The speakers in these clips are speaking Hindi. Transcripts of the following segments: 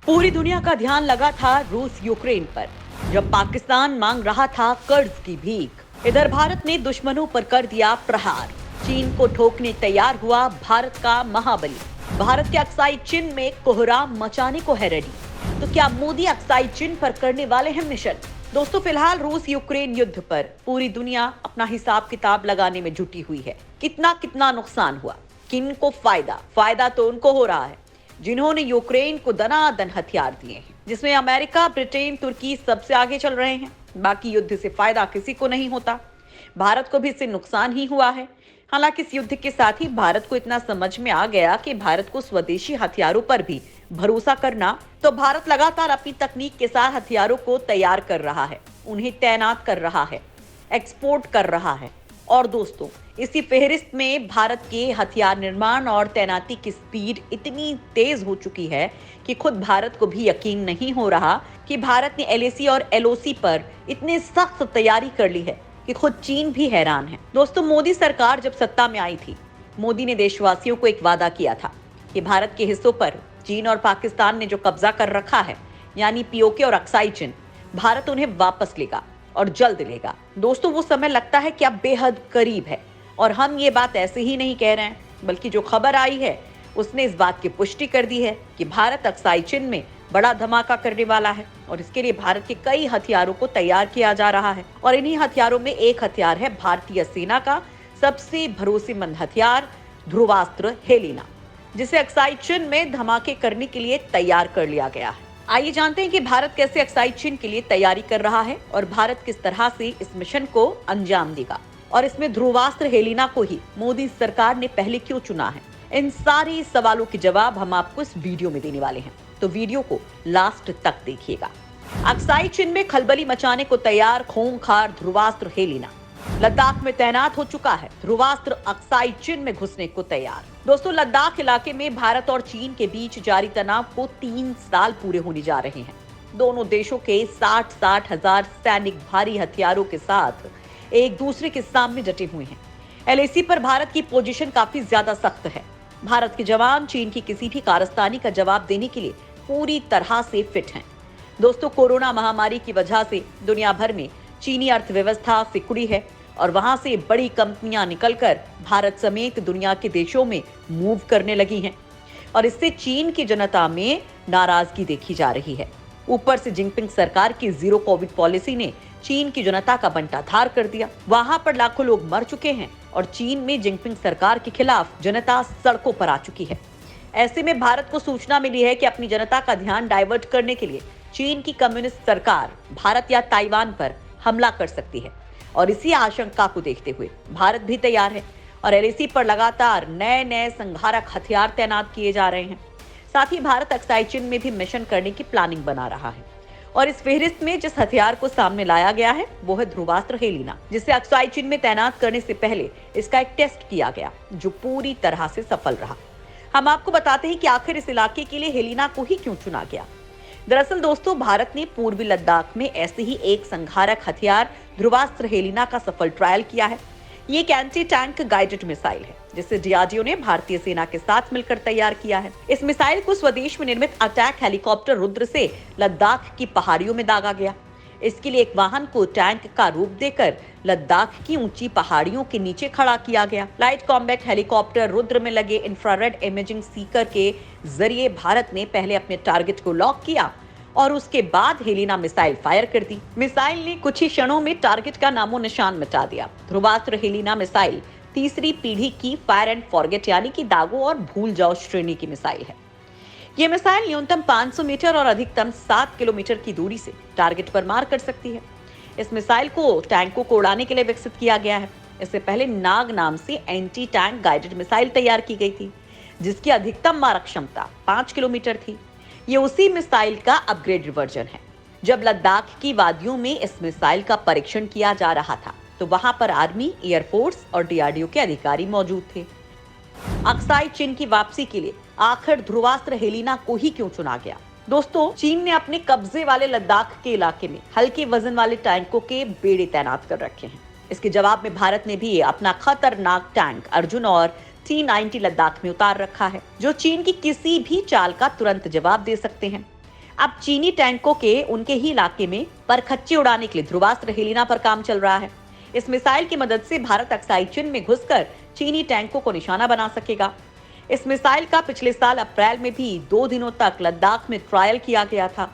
पूरी दुनिया का ध्यान लगा था रूस यूक्रेन पर, जब पाकिस्तान मांग रहा था कर्ज की भीख। इधर भारत ने दुश्मनों पर कर दिया प्रहार। चीन को ठोकने तैयार हुआ भारत का महाबली। भारत के अक्साई चीन में कोहराम मचाने को है रेडी। तो क्या मोदी अक्साई चीन पर करने वाले हैं मिशन? दोस्तों, फिलहाल रूस यूक्रेन युद्ध पर पूरी दुनिया अपना हिसाब किताब लगाने में जुटी हुई है। कितना कितना नुकसान हुआ, किन को फायदा तो उनको हो रहा है जिन्होंने यूक्रेन को दनादन हथियार दिए हैं, जिसमें अमेरिका, ब्रिटेन, तुर्की सबसे आगे चल रहे हैं। बाकी युद्ध से फायदा किसी को नहीं होता। भारत को भी इससे नुकसान ही हुआ है। हालांकि इस युद्ध के साथ ही भारत को इतना समझ में आ गया कि भारत को स्वदेशी हथियारों पर भी भरोसा करना, तो भारत लगातार अपनी तकनीक के साथ हथियारों को तैयार कर रहा है, उन्हें तैनात कर रहा है, एक्सपोर्ट कर रहा है। और दोस्तों, इसी फेहरिस्त में भारत के हथियार निर्माण और तैनाती की स्पीड इतनी तेज हो चुकी है कि खुद भारत को भी यकीन नहीं हो रहा कि भारत ने एलएसी और एलओसी पर इतनी सख्त तैयारी कर ली है कि खुद चीन भी हैरान है। दोस्तों, मोदी सरकार जब सत्ता में आई थी, मोदी ने देशवासियों को एक वादा किया था कि भारत के हिस्सों पर चीन और पाकिस्तान ने जो कब्जा कर रखा है, यानी पीओके और अक्साई चीन, भारत उन्हें वापस लेगा और जल्द लेगा। दोस्तों, वो समय लगता है कि अब बेहद करीब है। और हम ये बात ऐसे ही नहीं कह रहे हैं, बल्कि जो खबर आई है उसने इस बात की पुष्टि कर दी है कि भारत अक्साई चीन में बड़ा धमाका करने वाला है। और इसके लिए भारत के कई हथियारों को तैयार किया जा रहा है। और इन्हीं हथियारों में एक हथियार है भारतीय सेना का सबसे भरोसेमंद हथियार, ध्रुवास्त्र हेलिना, जिसे अक्साई चीन में धमाके करने के लिए तैयार कर लिया गया है। आइए जानते हैं कि भारत कैसे अक्साई चीन के लिए तैयारी कर रहा है और भारत किस तरह से इस मिशन को अंजाम देगा, और इसमें ध्रुवास्त्र हेलिना को ही मोदी सरकार ने पहले क्यों चुना है। इन सारे सवालों के जवाब हम आपको इस वीडियो में देने वाले हैं, तो वीडियो को लास्ट तक देखिएगा। अक्साई चीन में खलबली मचाने को तैयार खूंखार ध्रुवास्त्र हेलिना लद्दाख में तैनात हो चुका है। ध्रुवास्त्र अक्साई चीन में घुसने को तैयार। दोस्तों, लद्दाख इलाके में भारत और चीन के बीच जारी तनाव को 3 साल पूरे होने जा रहे हैं। दोनों देशों के 60-60 हजार सैनिक भारी हथियारों के साथ एक दूसरे के सामने डटे हुए हैं। एलएसी पर भारत की पोजीशन काफी ज्यादा सख्त है। भारत के जवान चीन की किसी भी कारस्तानी का जवाब देने के लिए पूरी तरह से फिट हैं। दोस्तों, कोरोना महामारी की वजह से दुनिया भर में चीनी अर्थव्यवस्था सिकुड़ी है और वहां से बड़ी कंपनियां निकलकर भारत समेत दुनिया के देशों में मूव करने लगी हैं। और इससे चीन की जनता में नाराजगी देखी जा रही है। ऊपर से जिनपिंग सरकार की जीरो कोविड पॉलिसी ने चीन की जनता का बंटाधार कर दिया। वहां पर लाखों लोग मर चुके हैं और चीन में जिनपिंग सरकार के खिलाफ जनता सड़कों पर आ चुकी है। ऐसे में भारत को सूचना मिली है कि अपनी जनता का ध्यान डाइवर्ट करने के लिए चीन की कम्युनिस्ट सरकार भारत या ताइवान पर हमला कर सकती है। और इसी आशंका को देखते हुए भारत भी तैयार है और एलएसी पर लगातार नए नए संघारक हथियार तैनात किए जा रहे हैं। साथ ही भारत अक्साई चीन में भी मिशन करने की प्लानिंग बना रहा है। और इस फहरिस्त में जिस हथियार को सामने लाया गया है वो है ध्रुवास्त्र हेलिना, जिसे अक्साई चीन में तैनात करने से पहले इसका एक टेस्ट किया गया, जो पूरी तरह से सफल रहा। हम आपको बताते हैं कि आखिर इस इलाके के लिए हेलिना को ही क्यों चुना गया। दरअसल दोस्तों, भारत ने पूर्वी लद्दाख में ऐसे ही एक संघारक हथियार ध्रुवास्त्र हेलिना का सफल ट्रायल किया है। ये एक एंटी टैंक गाइडेड मिसाइल है, जिसे डीआरडीओ ने भारतीय सेना के साथ मिलकर तैयार किया है। इस मिसाइल को स्वदेश में निर्मित अटैक हेलीकॉप्टर रुद्र से लद्दाख की पहाड़ियों में दागा गया। इसके लिए एक वाहन को टैंक का रूप देकर लद्दाख की ऊंची पहाड़ियों के नीचे खड़ा किया गया। लाइट कॉम्बैट हेलीकॉप्टर रुद्र में लगे इंफ्रारेड इमेजिंग सीकर के जरिए भारत ने पहले अपने टारगेट को लॉक किया और उसके बाद हेलिना मिसाइल फायर कर दी। मिसाइल ने कुछ ही क्षणों में टारगेट का नामो निशान मिटा दिया। ध्रुवास्त्र हेलिना मिसाइल तीसरी पीढ़ी की फायर एंड फॉरगेट यानी कि दागो और भूल जाओ श्रेणी की मिसाइल है। ये मिसाइल न्यूनतम 500 मीटर और अधिकतम 7 किलोमीटर की दूरी से टारगेट पर मार कर सकती है। इस मिसाइल को टैंकों को उड़ाने के लिए विकसित किया गया है। इससे पहले नाग नाम से एंटी टैंक गाइडेड मिसाइल तैयार की गई थी, जिसकी अधिकतम मारक क्षमता 5 किलोमीटर थी। ये उसी मिसाइल का अपग्रेडेड वर्जन है। जब लद्दाख की वादियों में इस मिसाइल का परीक्षण किया जा रहा था, तो वहां पर आर्मी, एयरफोर्स और डीआरडीओ के अधिकारी मौजूद थे। अक्साई चीन की वापसी के लिए आखिर ध्रुवास्त्र हेलिना को ही क्यों चुना गया? दोस्तों, चीन ने अपने कब्जे वाले लद्दाख के इलाके में हल्के वजन वाले टैंकों के बेड़े तैनात कर रखे हैं। इसके जवाब में भारत ने भी अपना खतरनाक टैंक अर्जुन और T-90 लद्दाख में उतार रखा है, जो चीन की किसी भी चाल का तुरंत जवाब दे सकते हैं। अब चीनी टैंकों के उनके ही इलाके में परखच्चे उड़ाने के लिए ध्रुवास्त्र हेलिना पर काम चल रहा है। इस मिसाइल की मदद से भारत अक्साई चिन में घुसकर चीनी टैंकों को निशाना बना सकेगा। इस मिसाइल का पिछले साल अप्रैल में भी 2 दिनों तक लद्दाख में ट्रायल किया गया था।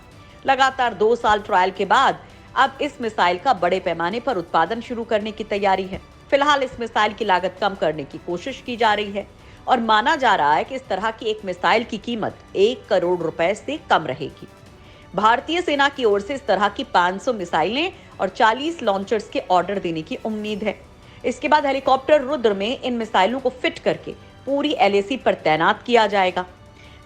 लगातार 2 साल ट्रायल के बाद अब इस मिसाइल का बड़े पैमाने पर उत्पादन शुरू करने की तैयारी है। फिलहाल इस मिसाइल की लागत कम करने की कोशिश की जा रही है और माना जा रहा है कि इस तरह की एक मिसाइल की कीमत 1 करोड़ रुपए से कम रहेगी। भारतीय सेना की ओर से इस तरह की 500 मिसाइलें और 40 लॉन्चर्स के ऑर्डर देने की उम्मीद है। इसके बाद हेलीकॉप्टर रुद्र में इन मिसाइलों को फिट करके पूरी LAC पर तैनात किया जाएगा।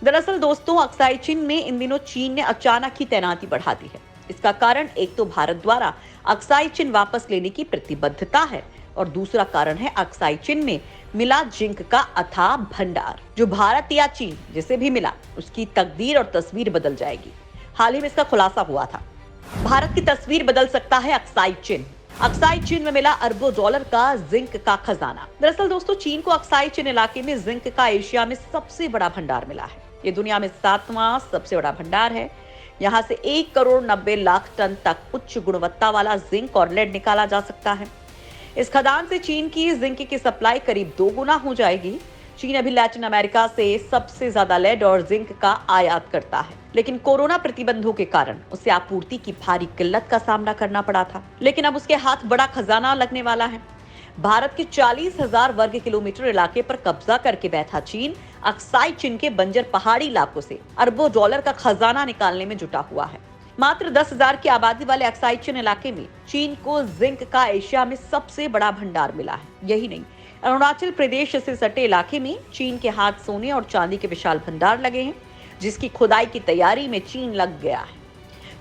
दरअसल दोस्तों, अक्साई चिन में इन दिनों चीन ने अचानक ही तैनाती बढ़ा दी है। इसका कारण एक तो भारत द्वारा अक्साई चिन वापस लेने की प्रतिबद्धता है और दूसरा कारण है अक्साई चिन में मिला जिंक का अथाह भंडार, जो भारत या चीन जिसे भी मिला उसकी तकदीर और तस्वीर बदल जाएगी। हाल ही में इसका खुलासा हुआ था। भारत की तस्वीर बदल सकता है अक्साई चिन। अक्साई चिन में मिला अरबों डॉलर का जिंक का खजाना। दरअसल दोस्तों, चीन को अक्साई चिन इलाके में जिंक का एशिया में सबसे बड़ा भंडार मिला है। ये दुनिया में 7वां सबसे बड़ा भंडार है। यहाँ से 1 करोड़ 90 लाख टन तक उच्च गुणवत्ता वाला जिंक और लेड निकाला जा सकता है। इस खदान से चीन की जिंक की सप्लाई करीब 2 गुना हो जाएगी। चीन अभी लैटिन अमेरिका से सबसे ज्यादा लेड और जिंक का आयात करता है, लेकिन कोरोना प्रतिबंधों के कारण उसे आपूर्ति की भारी किल्लत का सामना करना पड़ा था। लेकिन अब उसके हाथ बड़ा खजाना लगने वाला है। भारत के 40,000 वर्ग किलोमीटर इलाके पर कब्जा करके बैठा चीन अक्साई चिन के बंजर पहाड़ी इलाकों से अरबों डॉलर का खजाना निकालने में जुटा हुआ है। मात्र 10,000 की आबादी वाले अक्साई चिन इलाके में चीन को जिंक का एशिया में सबसे बड़ा भंडार मिला है। यही नहीं, अरुणाचल प्रदेश से सटे इलाके में चीन के हाथ सोने और चांदी के विशाल भंडार लगे हैं, जिसकी खुदाई की तैयारी में चीन लग गया है।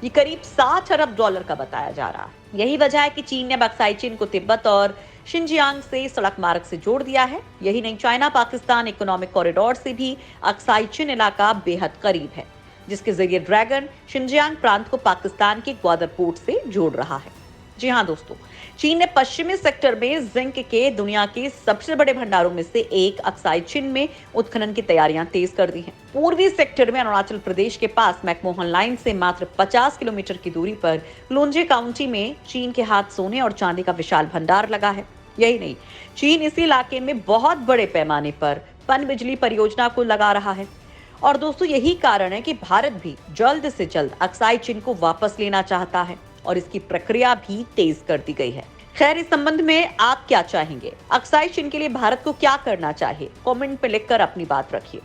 ये करीब 60 अरब डॉलर का बताया जा रहा है। यही वजह है कि चीन ने अब अक्साई चिन को तिब्बत और शिनजियांग से सड़क मार्ग से जोड़ दिया है। यही नहीं, चाइना पाकिस्तान इकोनॉमिक कॉरिडोर से भी अक्साई चिन इलाका बेहद करीब है, जिसके जरिए ड्रैगन शिनजियांग प्रांत को पाकिस्तान के ग्वादर पोर्ट से जोड़ रहा है। जी हाँ दोस्तों, चीन ने पश्चिमी सेक्टर में जिंक के दुनिया के सबसे बड़े भंडारों में से एक अक्साई चिन में उत्खनन की तैयारियां तेज कर दी हैं। पूर्वी सेक्टर में अरुणाचल प्रदेश के पास मैकमोहन लाइन से मात्र 50 किलोमीटर की दूरी पर लोंजे काउंटी में चीन के हाथ सोने और चांदी का विशाल भंडार लगा है। यही नहीं, चीन इसी इलाके में बहुत बड़े पैमाने पर पनबिजली परियोजना को लगा रहा है। और दोस्तों, यही कारण है कि भारत भी जल्द से जल्द अक्साई चिन को वापस लेना चाहता है और इसकी प्रक्रिया भी तेज कर दी गई है। खैर, इस संबंध में आप क्या चाहेंगे? अक्साई चिन के लिए भारत को क्या करना चाहिए? कमेंट पे लिखकर अपनी बात रखिए।